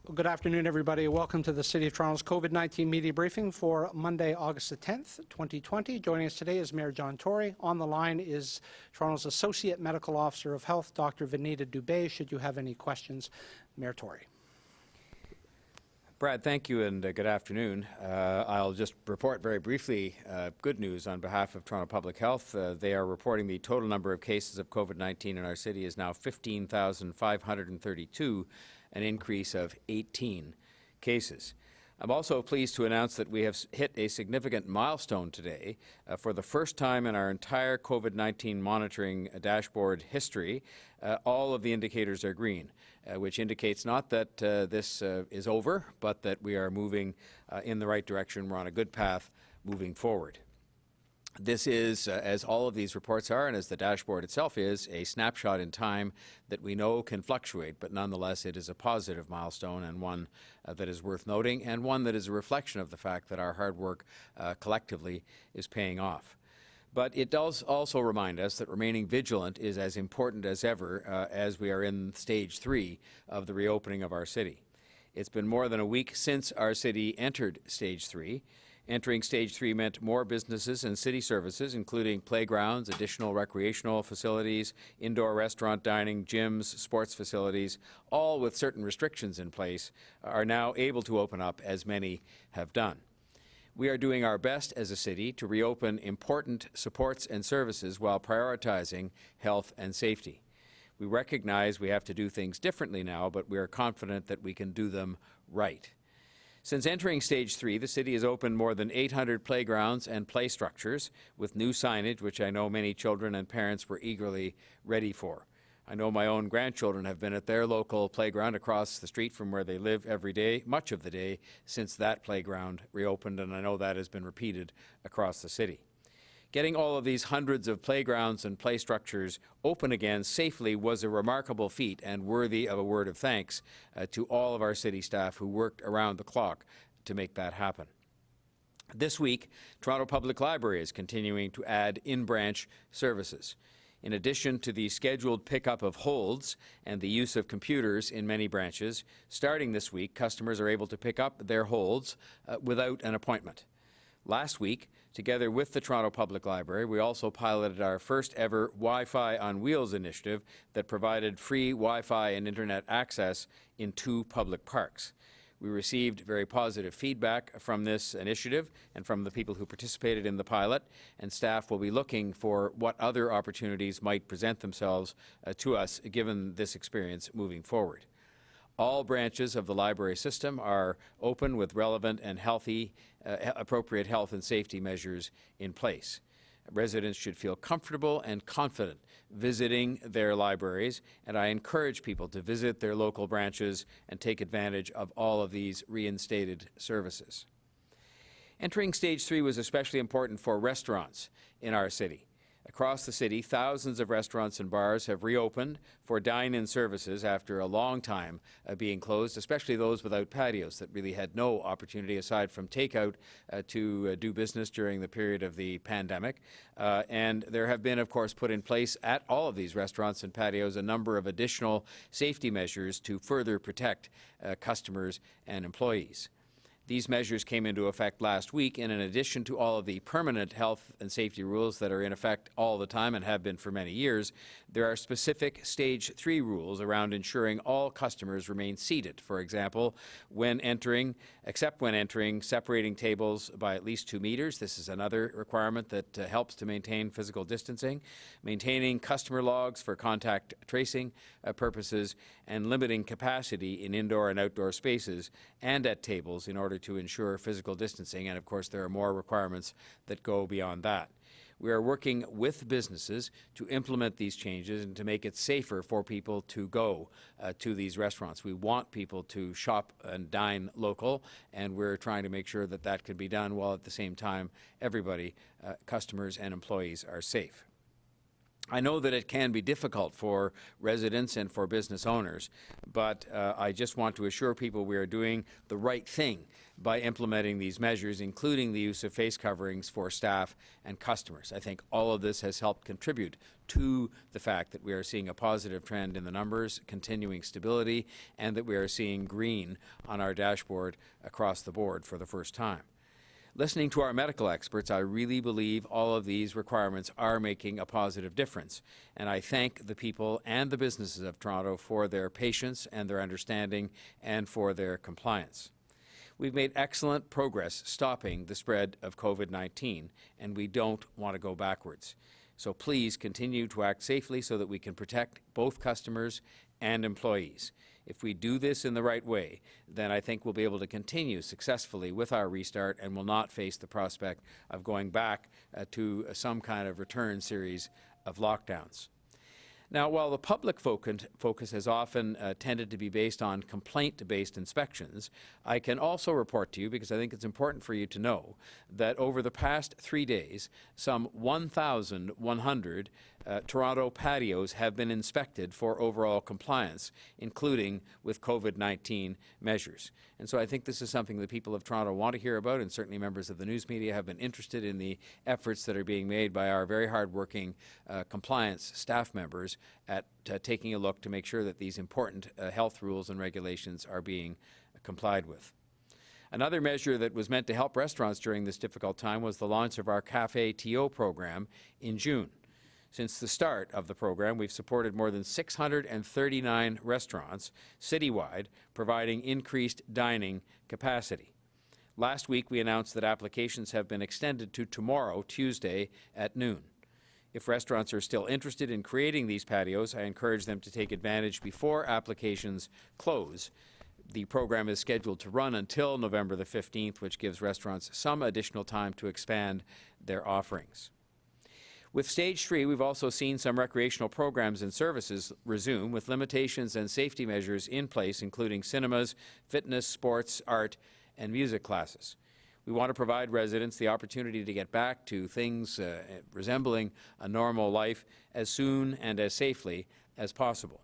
Well, good afternoon, everybody. Welcome to the City of Toronto's COVID-19 media briefing for Monday, August the 10th, 2020. Joining us today is Mayor John Tory. On the line is Toronto's Associate Medical Officer of Health, Dr. Vinita Dubé. Should you have any questions, Mayor Tory. Brad, thank you and good afternoon. I'll just report very briefly good news on behalf of Toronto Public Health. They are reporting the total number of cases of COVID-19 in our city is now 15,532, an increase of 18 cases. I'm also pleased to announce that we have hit a significant milestone today. For the first time in our entire COVID-19 monitoring dashboard history, all of the indicators are green, which indicates not that this is over, but that we are moving in the right direction. We're on a good path moving forward. This is, as all of these reports are, and as the dashboard itself is, a snapshot in time that we know can fluctuate, but nonetheless it is a positive milestone and one that is worth noting, and one that is a reflection of the fact that our hard work collectively is paying off. But it does also remind us that remaining vigilant is as important as ever as we are in stage 3 of the reopening of our city. It's been more than a week since our city entered stage 3. Entering stage 3 meant more businesses and city services, including playgrounds, additional recreational facilities, indoor restaurant dining, gyms, sports facilities, all with certain restrictions in place, are now able to open up, as many have done. We are doing our best as a city to reopen important supports and services while prioritizing health and safety. We recognize we have to do things differently now, but we are confident that we can do them right. Since entering stage 3, the city has opened more than 800 playgrounds and play structures with new signage, which I know many children and parents were eagerly ready for. I know my own grandchildren have been at their local playground across the street from where they live every day, much of the day, since that playground reopened, and I know that has been repeated across the city. Getting all of these hundreds of playgrounds and play structures open again safely was a remarkable feat and worthy of a word of thanks to all of our city staff who worked around the clock to make that happen. This week, Toronto Public Library is continuing to add in-branch services. In addition to the scheduled pickup of holds and the use of computers in many branches, starting this week, customers are able to pick up their holds without an appointment. Last week, together with the Toronto Public Library, we also piloted our first ever Wi-Fi on Wheels initiative that provided free Wi-Fi and internet access in 2 public parks. We received very positive feedback from this initiative and from the people who participated in the pilot, and staff will be looking for what other opportunities might present themselves to us given this experience moving forward. All branches of the library system are open with relevant and appropriate health and safety measures in place. Residents should feel comfortable and confident visiting their libraries, and I encourage people to visit their local branches and take advantage of all of these reinstated services. Entering stage 3 was especially important for restaurants in our city. Across the city, thousands of restaurants and bars have reopened for dine-in services after a long time being closed, especially those without patios that really had no opportunity aside from takeout to do business during the period of the pandemic. And there have been, of course, put in place at all of these restaurants and patios a number of additional safety measures to further protect customers and employees. These measures came into effect last week, and in addition to all of the permanent health and safety rules that are in effect all the time and have been for many years, there are specific Stage 3 rules around ensuring all customers remain seated. For example, except when entering, separating tables by at least 2 meters. This is another requirement that helps to maintain physical distancing, maintaining customer logs for contact tracing purposes, and limiting capacity in indoor and outdoor spaces and at tables in order to ensure physical distancing, and of course there are more requirements that go beyond that. We are working with businesses to implement these changes and to make it safer for people to go to these restaurants. We want people to shop and dine local, and we're trying to make sure that that can be done while at the same time everybody, customers and employees, are safe. I know that it can be difficult for residents and for business owners, but I just want to assure people we are doing the right thing by implementing these measures, including the use of face coverings for staff and customers. I think all of this has helped contribute to the fact that we are seeing a positive trend in the numbers, continuing stability, and that we are seeing green on our dashboard across the board for the first time. Listening to our medical experts, I really believe all of these requirements are making a positive difference, and I thank the people and the businesses of Toronto for their patience and their understanding and for their compliance. We've made excellent progress stopping the spread of COVID-19, and we don't want to go backwards. So please continue to act safely so that we can protect both customers and employees. If we do this in the right way, then I think we'll be able to continue successfully with our restart and will not face the prospect of going back to some kind of return series of lockdowns. Now, while the public focus has often tended to be based on complaint-based inspections, I can also report to you, because I think it's important for you to know, that over the past 3 days, some 1,100 Toronto patios have been inspected for overall compliance, including with COVID-19 measures. And so I think this is something that people of Toronto want to hear about, and certainly members of the news media have been interested in the efforts that are being made by our very hard-working compliance staff members at taking a look to make sure that these important health rules and regulations are being complied with. Another measure that was meant to help restaurants during this difficult time was the launch of our Café TO program in June. Since the start of the program, we've supported more than 639 restaurants citywide, providing increased dining capacity. Last week, we announced that applications have been extended to tomorrow, Tuesday, at noon. If restaurants are still interested in creating these patios, I encourage them to take advantage before applications close. The program is scheduled to run until November the 15th, which gives restaurants some additional time to expand their offerings. With Stage 3, we've also seen some recreational programs and services resume with limitations and safety measures in place, including cinemas, fitness, sports, art, and music classes. We want to provide residents the opportunity to get back to things resembling a normal life as soon and as safely as possible.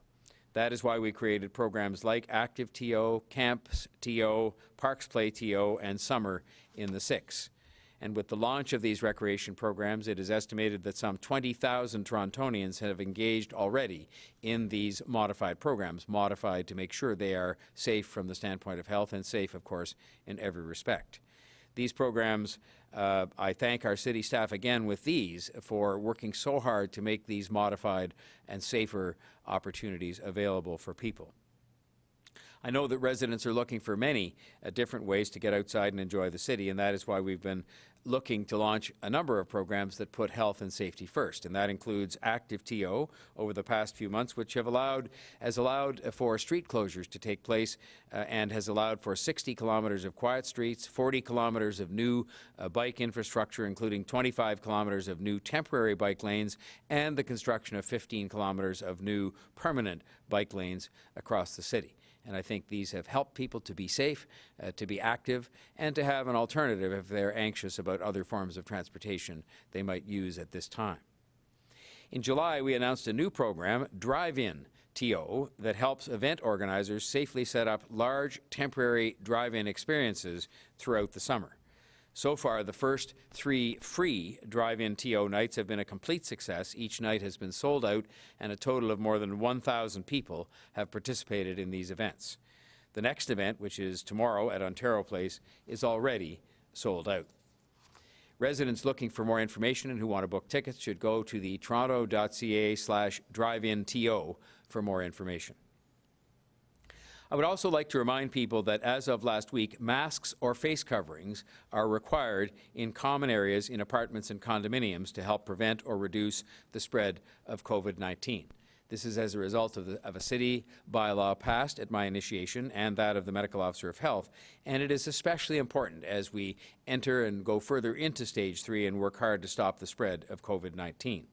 That is why we created programs like Active TO, Camps TO, Parks Play TO, and Summer in the Six. And with the launch of these recreation programs, it is estimated that some 20,000 Torontonians have engaged already in these modified programs, modified to make sure they are safe from the standpoint of health and safe, of course, in every respect. These programs, I thank our city staff again with these for working so hard to make these modified and safer opportunities available for people. I know that residents are looking for many different ways to get outside and enjoy the city, and that is why we've been looking to launch a number of programs that put health and safety first, and that includes Active TO over the past few months, which has allowed for street closures to take place and has allowed for 60 kilometers of quiet streets, 40 kilometers of new bike infrastructure, including 25 kilometers of new temporary bike lanes, and the construction of 15 kilometers of new permanent bike lanes across the city. And I think these have helped people to be safe, to be active, and to have an alternative if they're anxious about other forms of transportation they might use at this time. In July, we announced a new program, Drive-In TO, that helps event organizers safely set up large temporary drive-in experiences throughout the summer. So far, the first 3 free drive-in TO nights have been a complete success. Each night has been sold out, and a total of more than 1,000 people have participated in these events. The next event, which is tomorrow at Ontario Place, is already sold out. Residents looking for more information and who want to book tickets should go to the toronto.ca/drive-in-TO for more information. I would also like to remind people that as of last week, masks or face coverings are required in common areas in apartments and condominiums to help prevent or reduce the spread of COVID-19. This is as a result of a city bylaw passed at my initiation and that of the Medical Officer of Health, and it is especially important as we enter and go further into Stage 3 and work hard to stop the spread of COVID-19.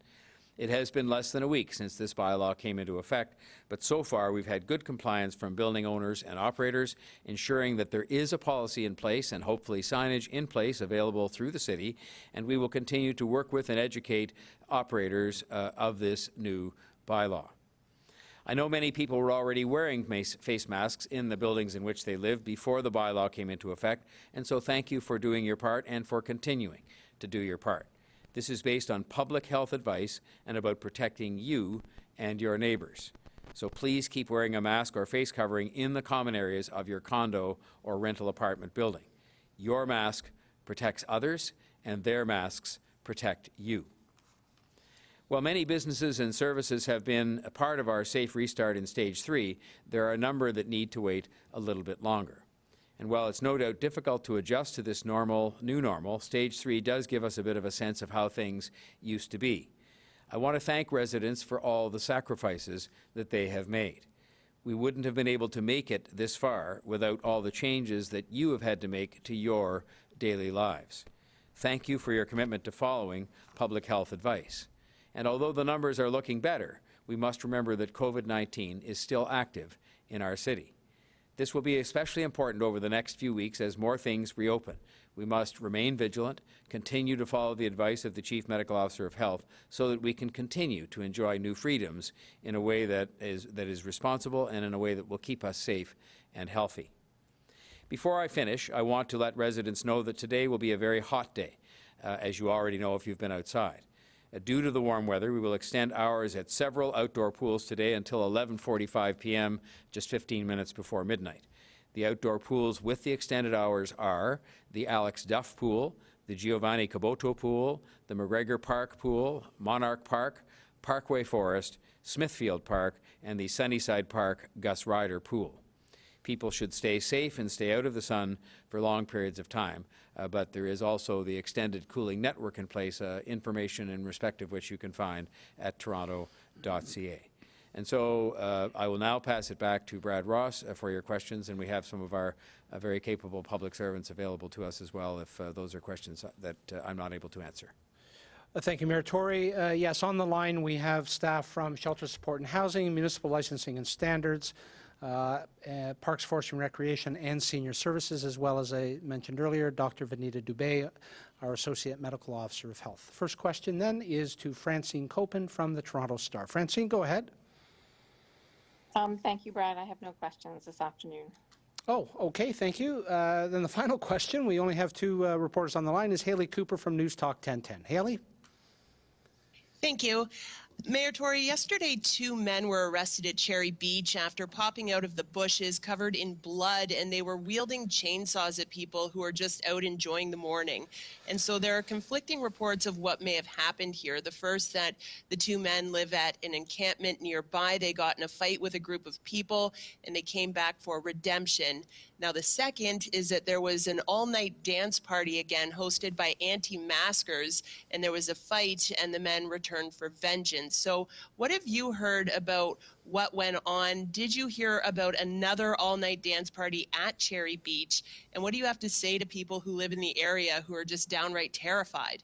It has been less than a week since this bylaw came into effect, but so far we've had good compliance from building owners and operators, ensuring that there is a policy in place and hopefully signage in place available through the city, and we will continue to work with and educate operators of this new bylaw. I know many people were already wearing face masks in the buildings in which they live before the bylaw came into effect, and so thank you for doing your part and for continuing to do your part. This is based on public health advice and about protecting you and your neighbors. So please keep wearing a mask or face covering in the common areas of your condo or rental apartment building. Your mask protects others, and their masks protect you. While many businesses and services have been a part of our safe restart in Stage 3, there are a number that need to wait a little bit longer. And while it's no doubt difficult to adjust to this new normal, Stage 3 does give us a bit of a sense of how things used to be. I want to thank residents for all the sacrifices that they have made. We wouldn't have been able to make it this far without all the changes that you have had to make to your daily lives. Thank you for your commitment to following public health advice. And although the numbers are looking better, we must remember that COVID-19 is still active in our city. This will be especially important over the next few weeks as more things reopen. We must remain vigilant, continue to follow the advice of the Chief Medical Officer of Health so that we can continue to enjoy new freedoms in a way that is responsible and in a way that will keep us safe and healthy. Before I finish, I want to let residents know that today will be a very hot day, as you already know if you've been outside. Due to the warm weather, we will extend hours at several outdoor pools today until 11:45 p.m., just 15 minutes before midnight. The outdoor pools with the extended hours are the Alex Duff Pool, the Giovanni Caboto Pool, the McGregor Park Pool, Monarch Park, Parkway Forest, Smithfield Park, and the Sunnyside Park Gus Ryder Pool. People should stay safe and stay out of the sun for long periods of time, but there is also the extended cooling network in place, information in respect of which you can find at toronto.ca. And so I will now pass it back to Brad Ross for your questions, and we have some of our very capable public servants available to us as well if those are questions that I'm not able to answer. Thank you, Mayor Tory. Yes, on the line we have staff from Shelter Support and Housing, Municipal Licensing and Standards, Parks, Forest and Recreation, and Senior Services, as well as I mentioned earlier, Dr. Vanita Dubé, our Associate Medical Officer of Health. First question then is to Francine Copen from the Toronto Star. Francine, go ahead. Thank you, Brad. I have no questions this afternoon. Oh, okay, thank you. Then the final question, we only have two reporters on the line, is Haley Cooper from News Talk 1010. Haley? Thank you. Mayor Tory, yesterday 2 men were arrested at Cherry Beach after popping out of the bushes covered in blood, and they were wielding chainsaws at people who are just out enjoying the morning. And so there are conflicting reports of what may have happened here. The first, that the 2 men live at an encampment nearby. They got in a fight with a group of people and they came back for redemption. Now the second is that there was an all-night dance party again hosted by anti-maskers, and there was a fight and the men returned for vengeance. So what have you heard about what went on? Did you hear about another all-night dance party at Cherry Beach? And what do you have to say to people who live in the area who are just downright terrified?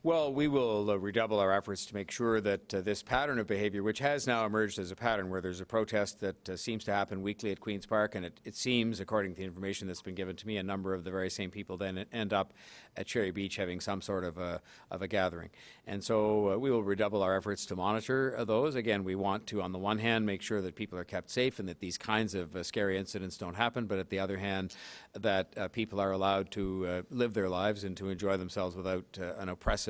Well, we will redouble our efforts to make sure that this pattern of behavior, which has now emerged as a pattern where there's a protest that seems to happen weekly at Queen's Park, and it seems, according to the information that's been given to me, a number of the very same people then end up at Cherry Beach having some sort of a gathering. And so we will redouble our efforts to monitor those. Again, we want to, on the one hand, make sure that people are kept safe and that these kinds of scary incidents don't happen, but at the other hand, that people are allowed to live their lives and to enjoy themselves without an oppressive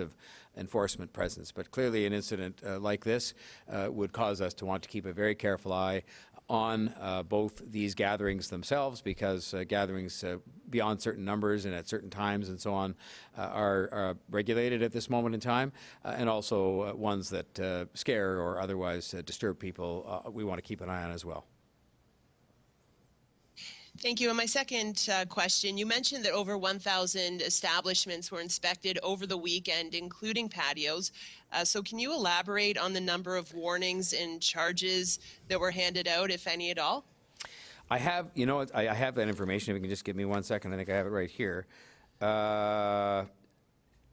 enforcement presence. But clearly an incident like this would cause us to want to keep a very careful eye on both these gatherings themselves, because gatherings beyond certain numbers and at certain times and so on are regulated at this moment in time, and also ones that scare or otherwise disturb people, we want to keep an eye on as well. Thank you. And my second question, you mentioned that over 1,000 establishments were inspected over the weekend, including patios. So can you elaborate on the number of warnings and charges that were handed out, if any at all? I have, I have that information. If you can just give me 1 second, I think I have it right here.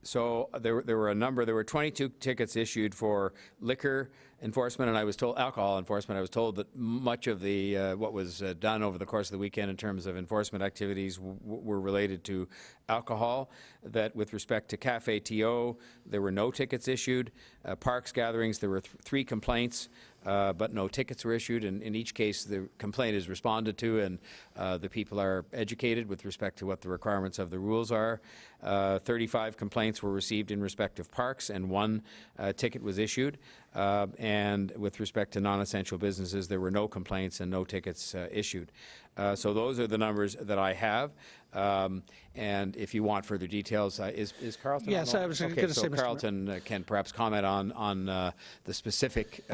So there were a number, there were 22 tickets issued for liquor enforcement, and I was told, alcohol enforcement. I was told that much of the, what was done over the course of the weekend in terms of enforcement activities were related to alcohol, that with respect to Cafe TO, there were no tickets issued. Parks gatherings, there were 3 complaints, but no tickets were issued. And in each case, the complaint is responded to, and the people are educated with respect to what the requirements of the rules are. 35 complaints were received in respect of parks, and 1 ticket was issued. And with respect to non-essential businesses, there were no complaints and no tickets issued. So those are the numbers that I have. And if you want further details, is Carlton? Yes, I was going to say, so Mr. Carlton can perhaps comment on the specific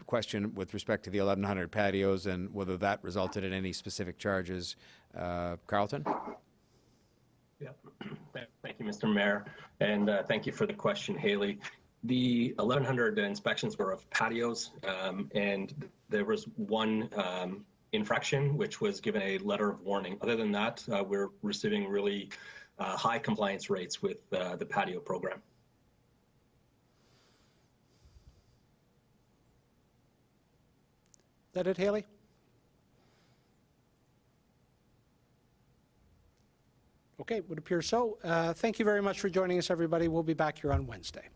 question with respect to the 1,100 patios and whether that resulted in any specific charges. Carlton? Yeah, thank you, Mr. Mayor, and thank you for the question, Haley. The 1,100 inspections were of patios, and there was 1 infraction, which was given a letter of warning. Other than that, we're receiving really high compliance rates with the patio program. Is that it, Haley? Okay, would appear so. Thank you very much for joining us, everybody. We'll be back here on Wednesday.